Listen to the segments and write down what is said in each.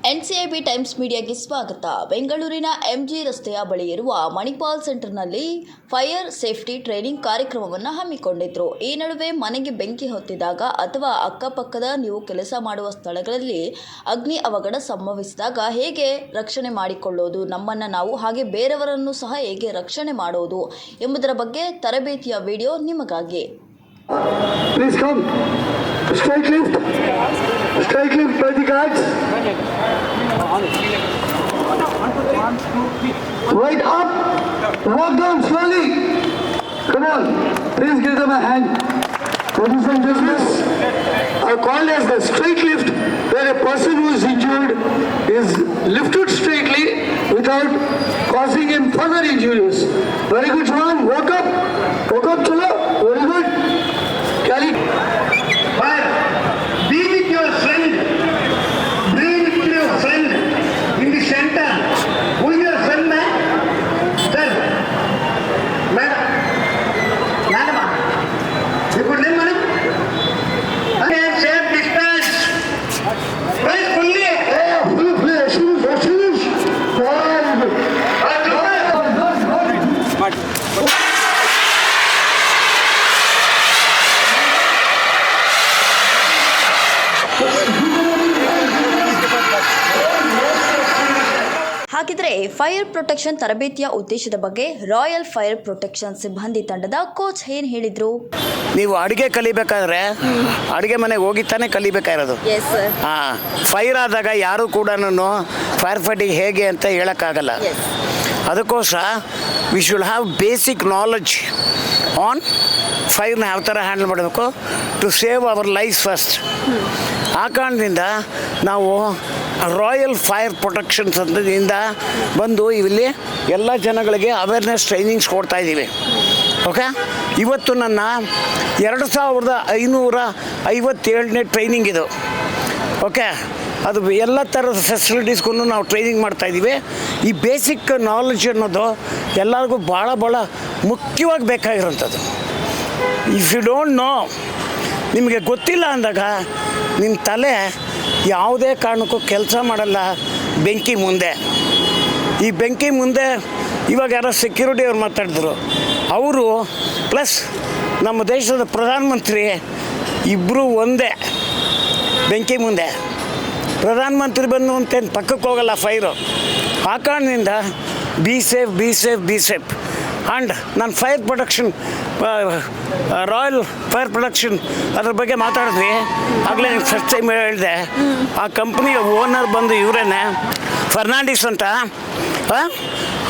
NCIB times ಮೀಡಿಯಾಗೆ ಸ್ವಾಗತ. ಬೆಂಗಳೂರಿನ MG ರಸ್ತೆಯ ಬಳಿ ಇರುವ ಮಣಿಪಾಲ್ ಸೆಂಟರ್ನಲ್ಲಿ ಫೈರ್ ಸೇಫ್ಟಿ ಟ್ರೈನಿಂಗ್ ಕಾರ್ಯಕ್ರಮವನ್ನು ಹಮ್ಮಿಕೊಂಡಿದ್ರು. ಈ ನಡುವೆ ಮನೆಗೆ ಬೆಂಕಿ ಹೊತ್ತಿದಾಗ ಅಥವಾ ಅಕ್ಕಪಕ್ಕದ ನೀವು ಕೆಲಸ ಮಾಡುವ ಸ್ಥಳಗಳಲ್ಲಿ ಅಗ್ನಿ ಅವಘಡ ಸಂಭವಿಸಿದಾಗ ಹೇಗೆ ರಕ್ಷಣೆ ಮಾಡಿಕೊಳ್ಳೋದು, ನಮ್ಮನ್ನು ನಾವು ಹಾಗೆ ಬೇರೆಯವರನ್ನು ಸಹ ಹೇಗೆ ರಕ್ಷಣೆ ಮಾಡೋದು ಎಂಬುದರ ಬಗ್ಗೆ ತರಬೇತಿಯ ವಿಡಿಯೋ ನಿಮಗಾಗಿ. Straight lift by the guards. Right up. Walk down slowly. Come on. Please give them a hand. Ladies and gentlemen, are called as the straight lift, where a person who is injured is lifted straightly without causing him further injuries. Very good, John. Walk up. Walk up, chalo. Very good. Carry. Fire. Be with your friend. Bring with your friend in the center. Who is your friend, man? Sir. Madam. Madam. You put name, madam? Safe distance. Press fully. Full play. Shoes. ಹಾಗಿದ್ರೆ fire protection ತರಬೇತಿಯ ಉದ್ದೇಶದ ಬಗ್ಗೆ royal fire protection ಸಿಬ್ಬಂದಿ ತಂಡದ coach ಏನ್ ಹೇಳಿದ್ರು? ನೀವು ಅಡುಗೆ ಕಲಿಬೇಕಾದ್ರೆ ಅಡುಗೆ ಮನೆಗೆ ಹೋಗಿ ತಾನೇ ಕಲಿಬೇಕಾಗಿರೋದು. ಫೈರ್ ಆದಾಗ ಯಾರು ಕೂಡ ಫೈರ್ ಫೈಟಿಂಗ್ ಹೇಗೆ ಅಂತ ಹೇಳೋಕ್ಕಾಗಲ್ಲ. ಅದಕ್ಕೋಸ್ಕರ we should have basic knowledge on ಫೈರ್ನ ಯಾವ ಥರ ಹ್ಯಾಂಡಲ್ ಮಾಡಬೇಕು to save our life first. ಆ ಕಾರಣದಿಂದ ನಾವು ರಾಯಲ್ ಫೈರ್ ಪ್ರೊಟೆಕ್ಷನ್ಸ್ ಅಂತದಿಂದ ಬಂದು ಇಲ್ಲಿ ಎಲ್ಲ ಜನಗಳಿಗೆ ಅವೇರ್ನೆಸ್ ಟ್ರೈನಿಂಗ್ಸ್ ಕೊಡ್ತಾಯಿದ್ದೀವಿ. ಓಕೆ, ಇವತ್ತು ನನ್ನ 2557ನೇ ಟ್ರೈನಿಂಗ್ ಇದು. ಓಕೆ, ಅದು ಎಲ್ಲ ಥರದ ಫೆಸಿಲಿಟೀಸ್ಗೂ ನಾವು ಟ್ರೈನಿಂಗ್ ಮಾಡ್ತಾಯಿದ್ದೀವಿ. ಈ ಬೇಸಿಕ್ ನಾಲೆಡ್ಜ್ ಅನ್ನೋದು ಎಲ್ಲರಿಗೂ ಭಾಳ ಮುಖ್ಯವಾಗಿ ಬೇಕಾಗಿರೋಂಥದ್ದು. ಇಫ್ ಯು ಡೋಂಟ್ ನೋ, ನಿಮಗೆ ಗೊತ್ತಿಲ್ಲ ಅಂದಾಗ ನಿಮ್ಮ ತಲೆ ಯಾವುದೇ ಕಾರಣಕ್ಕೂ ಕೆಲಸ ಮಾಡಲ್ಲ ಬೆಂಕಿ ಮುಂದೆ. ಈ ಬೆಂಕಿ ಮುಂದೆ ಇವಾಗ ಯಾರೋ ಸೆಕ್ಯೂರಿಟಿ ಅವ್ರು ಮಾತಾಡಿದ್ರು, ಅವರು ಪ್ಲಸ್ ನಮ್ಮ ದೇಶದ ಪ್ರಧಾನಮಂತ್ರಿ ಇಬ್ಬರು ಒಂದೇ ಬೆಂಕಿ ಮುಂದೆ. ಪ್ರಧಾನಮಂತ್ರಿ ಬಂದು ಅಂತೇನು ಪಕ್ಕಕ್ಕೆ ಹೋಗಲ್ಲ ಫೈರು. ಆ ಕಾರಣದಿಂದ ಬಿ ಸೇಫ್ ಆ್ಯಂಡ್ ನಾನು fire protection royal fire protection ಅದ್ರ ಬಗ್ಗೆ ಮಾತಾಡಿದ್ವಿ. ಆಗಲೇ ಫಸ್ಟ್ ಟೈಮ್ ಹೇಳಿದೆ. ಆ ಕಂಪ್ನಿಯ ಓನರ್ ಬಂದು ಇವರೇನೆ, ಫರ್ನಾಂಡಿಸ್ ಅಂತ.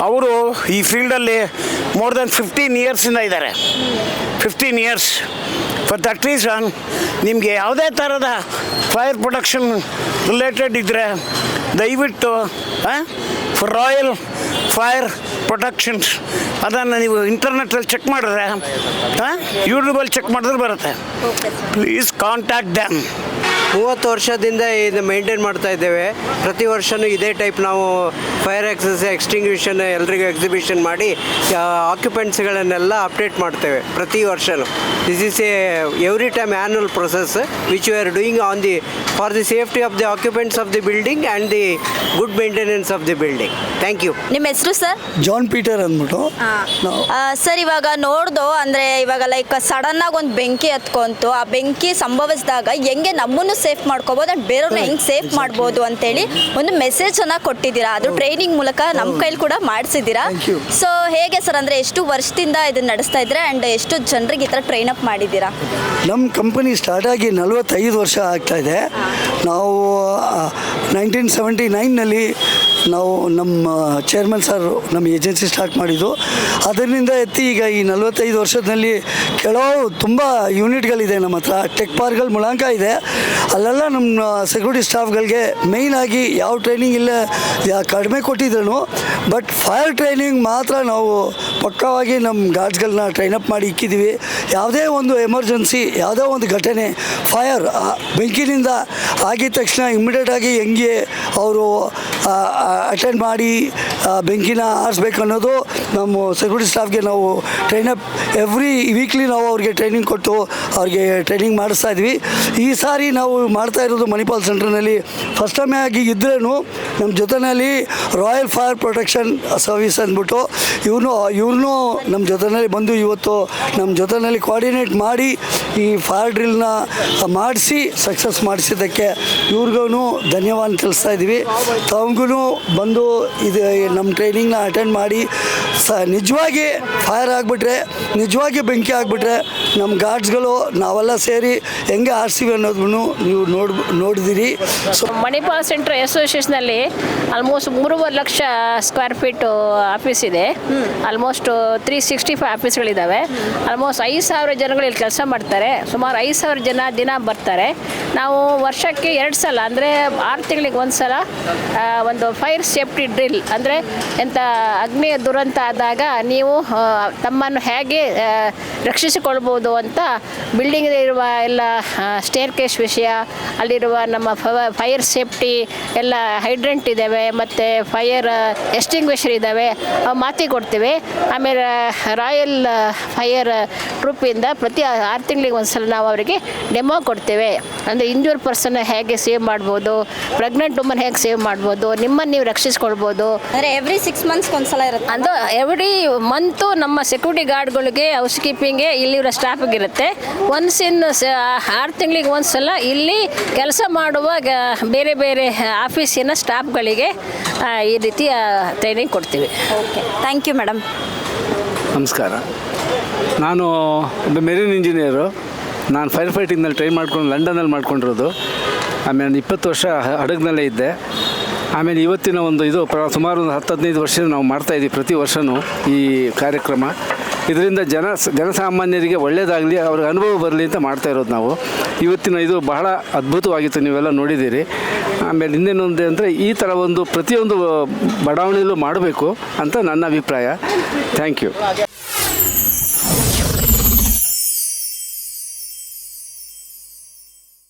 ಅವರು ಈ ಫೀಲ್ಡಲ್ಲಿ ಮೋರ್ ದೆನ್ 15 ಇಯರ್ಸಿಂದ ಇದ್ದಾರೆ. 15 ಇಯರ್ಸ್. ಫಾರ್ ದಟ್ ರೀಸನ್ ನಿಮಗೆ ಯಾವುದೇ ಥರದ ಫೈರ್ ಪ್ರೊಟೆಕ್ಷನ್ ರಿಲೇಟೆಡ್ ಇದ್ದರೆ ದಯವಿಟ್ಟು ರಾಯಲ್ ಫೈರ್ ಪ್ರೊಟೆಕ್ಷನ್ಸ್ ಅದನ್ನು ನೀವು ಇಂಟರ್ನೆಟ್ಟಲ್ಲಿ ಚೆಕ್ ಮಾಡಿದ್ರೆ, ಯೂಟ್ಯೂಬಲ್ಲಿ ಚೆಕ್ ಮಾಡಿದ್ರೆ ಬರುತ್ತೆ. Please contact damn. 30 ವರ್ಷದಿಂದ ಇದು ಮೇಂಟೈನ್ ಮಾಡ್ತಾ ಇದ್ದೇವೆ. ಪ್ರತಿ ವರ್ಷವೂ ಇದೇ ಟೈಪ್ ನಾವು ಫೈರ್ ಎಕ್ಸ್ಟಿಂಗ್ವಿಷನ್ ಎಲ್ರಿಗೂ ಎಕ್ಸಿಬಿಷನ್ ಮಾಡಿ ಆಕ್ಯುಪೆಂಟ್ಸ್ಗಳನ್ನೆಲ್ಲ ಅಪ್ಡೇಟ್ ಮಾಡ್ತೇವೆ ಪ್ರತಿ ವರ್ಷವೂ. This is every time annual process which we are doing on the for the safety of the occupants of the building and the good maintenance of the building. Thank you. ನಿಮ್ಮ ಹೆಸರು sir? John Peter ಅಂದ್ಬಿಟ್ಟು. Sir, ಇವಾಗ ನೋಡ್ದು ಅಂದರೆ ಇವಾಗ like ಸಡನ್ನಾಗಿ ಒಂದು ಬೆಂಕಿ ಹತ್ಕೊಂತು, ಆ ಬೆಂಕಿ ಸಂಭವಿಸಿದಾಗ ಹೆಂಗೆ ನಮ್ಮನ್ನು ಸೇಫ್ ಮಾಡ್ಕೋಬೋದು ಅಂಡ್ ಬೇರೆಯವ್ರನ್ನ ಹೆಂಗೆ ಸೇಫ್ ಮಾಡ್ಬೋದು ಅಂತೇಳಿ ಒಂದು ಮೆಸೇಜನ್ನು ಕೊಟ್ಟಿದ್ದೀರಾ. ಅದು ಟ್ರೈನಿಂಗ್ ಮೂಲಕ ನಮ್ಮ ಕೈಲಿ ಕೂಡ ಮಾಡಿಸಿದ್ದೀರಾ. ಸೊ ಹೇಗೆ ಸರ್, ಅಂದರೆ ಎಷ್ಟು ವರ್ಷದಿಂದ ಇದನ್ನು ನಡೆಸ್ತಾ ಇದ್ರೆ ಆ್ಯಂಡ್ ಎಷ್ಟು ಜನರಿಗೆ ಈ ಥರ ಟ್ರೈನ್ ಅಪ್ ಮಾಡಿದ್ದೀರಾ? ನಮ್ಮ ಕಂಪನಿ ಸ್ಟಾರ್ಟ್ ಆಗಿ 45 ವರ್ಷ ಆಗ್ತಾಯಿದೆ. ನಾವು 1979ನಲ್ಲಿ ನಾವು ನಮ್ಮ ಚೇರ್ಮನ್ ಸರ್ ನಮ್ಮ ಏಜೆನ್ಸಿ ಸ್ಟಾರ್ಟ್ ಮಾಡಿದ್ದು. ಅದರಿಂದ ಎತ್ತಿ ಈಗ ಈ 45 ವರ್ಷದಲ್ಲಿ ತುಂಬ ಯೂನಿಟ್ಗಳಿದೆ ನಮ್ಮ ಹತ್ರ. ಟೆಕ್ ಪಾರ್ಕ್ಗಳು ಮುಳಾಂಕ ಇದೆ. ಅಲ್ಲೆಲ್ಲ ನಮ್ಮ ಸೆಕ್ಯೂರಿಟಿ ಸ್ಟಾಫ್ಗಳಿಗೆ ಮೇಯ್ನಾಗಿ ಯಾವ ಟ್ರೈನಿಂಗ್ ಇಲ್ಲ ಕಡಿಮೆ ಕೊಟ್ಟಿದ್ರು, ಬಟ್ ಫೈರ್ ಟ್ರೈನಿಂಗ್ ಮಾತ್ರ ನಾವು ಪಕ್ಕವಾಗಿ ನಮ್ಮ ಗಾರ್ಡ್ಸ್ಗಳನ್ನ ಟ್ರೈನಪ್ ಮಾಡಿ ಇಕ್ಕಿದ್ದೀವಿ. ಯಾವುದೇ ಒಂದು ಎಮರ್ಜೆನ್ಸಿ, ಯಾವುದೇ ಒಂದು ಘಟನೆ ಫೈರ್ ಬೆಂಕಿನಿಂದ ಆಗಿದ ತಕ್ಷಣ ಇಮ್ಮಿಡಿಯೇಟಾಗಿ ಹೆಂಗೆ ಅವರು ಅಟೆಂಡ್ ಮಾಡಿ ಬೆಂಕಿನ ಆರಿಸ್ಬೇಕು ಅನ್ನೋದು ನಮ್ಮ ಸೆಕ್ಯೂರಿಟಿ ಸ್ಟಾಫ್ಗೆ ನಾವು ಟ್ರೈನಪ್ ಎವ್ರಿ ವೀಕ್ಲಿ ನಾವು ಅವ್ರಿಗೆ ಟ್ರೈನಿಂಗ್ ಕೊಟ್ಟು ಅವ್ರಿಗೆ ಟ್ರೈನಿಂಗ್ ಮಾಡಿಸ್ತಾ ಇದ್ವಿ. ಈ ಸಾರಿ ನಾವು ಮಾಡ್ತಾ ಇರೋದು ಮಣಿಪಾಲ್ ಸೆಂಟ್ರ್ನಲ್ಲಿ ಫಸ್ಟ್ ಟೈಮ್ ಆಗಿ ಇದ್ರೂ ನಮ್ಮ ಜೊತೆಯಲ್ಲಿ ರಾಯಲ್ ಫೈರ್ ಪ್ರೊಟೆಕ್ಷನ್ ಸರ್ವಿಸ್ ಅಂದ್ಬಿಟ್ಟು ಇವ್ರನ್ನೂ ನಮ್ಮ ಜೊತೆಯಲ್ಲಿ ಬಂದು ಇವತ್ತು ನಮ್ಮ ಜೊತೆಯಲ್ಲಿ ಕೋಆರ್ಡಿನೇಟ್ ಮಾಡಿ ಈ ಫೈರ್ ಡ್ರಿಲ್ನ ಮಾಡಿಸಿ ಸಕ್ಸಸ್ ಮಾಡಿಸಿದ್ದಕ್ಕೆ ಇವ್ರಿಗೂ ಧನ್ಯವಾದ ತಿಳಿಸ್ತಾ ಇದ್ದೀವಿ. ತಮಗೂ ಬಂದು ಇದು ನಮ್ಮ ಟ್ರೈನಿಂಗ್ನ ಅಟೆಂಡ್ ಮಾಡಿ ನಿಜವಾಗಿ ಫೈರ್ ಆಗಿಬಿಟ್ರೆ, ನಿಜವಾಗಿ ಬೆಂಕಿ ಆಗಿಬಿಟ್ರೆ ನಮ್ಮ ಗಾರ್ಡ್ಸ್ಗಳು ನಾವೆಲ್ಲ ಸೇರಿ ಹೆಂಗೆ ಆರಿಸ್ತೀವಿ ಅನ್ನೋದನ್ನು ನೀವು ನೋಡಿದಿರಿ. ಮಣಿಪಾಲ್ ಸೆಂಟ್ರ್ ಅಸೋಸಿಯೇಷನಲ್ಲಿ almost 3.5 lakh square feet office ಇದೆ. ಆಲ್ಮೋಸ್ಟ್ 365 ಆಫೀಸ್ಗಳಿದ್ದಾವೆ. ಆಲ್ಮೋಸ್ಟ್ 5,000 ಜನಗಳು ಇಲ್ಲಿ ಕೆಲಸ ಮಾಡ್ತಾರೆ. ಸುಮಾರು 5,000 ಜನ ದಿನ ಬರ್ತಾರೆ. ನಾವು ವರ್ಷಕ್ಕೆ 2 ಸಲ ಅಂದರೆ 6 ತಿಂಗಳಿಗೆ 1 ಸಲ ಒಂದು ಫೈರ್ ಸೇಫ್ಟಿ ಡ್ರಿಲ್ ಅಂದರೆ ಎಂಥ ಅಗ್ನಿ ದುರಂತ ಆದಾಗ ನೀವು ತಮ್ಮನ್ನು ಹೇಗೆ ರಕ್ಷಿಸಿಕೊಳ್ಬೋದು ಅಂತ ಬಿಲ್ಡಿಂಗ್ ಇರುವ ಎಲ್ಲ ಸ್ಟೇರ್ ಕೇಸ್ ವಿಷಯ, ಅಲ್ಲಿರುವ ನಮ್ಮ ಫೈರ್ ಸೇಫ್ಟಿ ಎಲ್ಲ ಹೈಡ್ರೆಂಟ್ ಇದ್ದಾವೆ ಮತ್ತು ಫೈರ್ ಎಸ್ಟಿಂಗ್ವಿಷರ್ ಇದ್ದಾವೆ, ಮಾತಿ ಕೊಡ್ತೀವಿ. ಆಮೇಲೆ ರಾಯಲ್ ಫೈರ್ ಟ್ರೂಪಿಂದ ಪ್ರತಿ 6 ತಿಂಗಳಿಗೆ 1 ಸಲ ನಾವು ಅವರಿಗೆ ಡೆಮೋ ಕೊಡ್ತೇವೆ. ಅಂದರೆ ಇಂಜೂರ್ ಪರ್ಸನ್ ಹೇಗೆ ಸೇವ್ ಮಾಡ್ಬೋದು, ಪ್ರೆಗ್ನೆಂಟ್ ವುಮನ್ ಹೇಗೆ ಸೇವ್ ಮಾಡ್ಬೋದು, ನಿಮ್ಮನ್ನು ನೀವು ರಕ್ಷಿಸ್ಕೊಳ್ಬೋದು. ಅಂದರೆ ಎವ್ರಿ 6 ಮಂತ್ಸ್ಗೆ ಒಂದು ಸಲ ಇರುತ್ತೆ. ಅದು ಎವ್ರಿ ಮಂತು ನಮ್ಮ ಸೆಕ್ಯೂರಿಟಿ ಗಾರ್ಡ್ಗಳಿಗೆ, ಹೌಸ್ ಕೀಪಿಂಗ್ಗೆ ಇಲ್ಲಿರೋ ಸ್ಟಾಫಿಗೆ ಇರುತ್ತೆ. ಒನ್ಸ್ ಇನ್ 6 ತಿಂಗಳಿಗೆ 1 ಸಲ ಇಲ್ಲಿ ಕೆಲಸ ಮಾಡುವ ಬೇರೆ ಬೇರೆ ಆಫೀಸಿನ ಸ್ಟಾಫ್ಗಳಿಗೆ ಈ ರೀತಿಯ ಟ್ರೈನಿಂಗ್ ಕೊಡ್ತೀವಿ. Okay, thank you madam. ನಮಸ್ಕಾರ. ನಾನು ಒಬ್ಬ ಮೆರೀನ್ ಇಂಜಿನಿಯರು. ನಾನು ಫೈರ್ ಫೈಟಿಂಗ್ನಲ್ಲಿ ಟ್ರೈನ್ ಮಾಡ್ಕೊಂಡು ಲಂಡನಲ್ಲಿ ಮಾಡ್ಕೊಂಡಿರೋದು. ಆಮೇಲೆ 20 ವರ್ಷ ಹಡಗ್ನಲ್ಲೇ ಇದ್ದೆ. ಆಮೇಲೆ ಇವತ್ತಿನ ಒಂದು ಇದು ಸುಮಾರು ಒಂದು 10-15 ವರ್ಷ ನಾವು ಮಾಡ್ತಾಯಿದ್ದೀವಿ ಪ್ರತಿ ವರ್ಷವೂ ಈ ಕಾರ್ಯಕ್ರಮ. ಇದರಿಂದ ಜನಸಾಮಾನ್ಯರಿಗೆ ಒಳ್ಳೆಯದಾಗಲಿ, ಅವ್ರಿಗೆ ಅನುಭವ ಬರಲಿ ಅಂತ ಮಾಡ್ತಾ ಇರೋದು ನಾವು. ಇವತ್ತಿನ ಇದು ಬಹಳ ಅದ್ಭುತವಾಗಿತ್ತು, ನೀವೆಲ್ಲ ನೋಡಿದ್ದೀರಿ. ಆಮೇಲೆ ಇನ್ನೇನೊಂದು ಅಂದರೆ ಈ ಥರ ಒಂದು ಪ್ರತಿಯೊಂದು ಬಡಾವಣೆಯಲ್ಲೂ ಮಾಡಬೇಕು ಅಂತ ನನ್ನ ಅಭಿಪ್ರಾಯ. Thank you.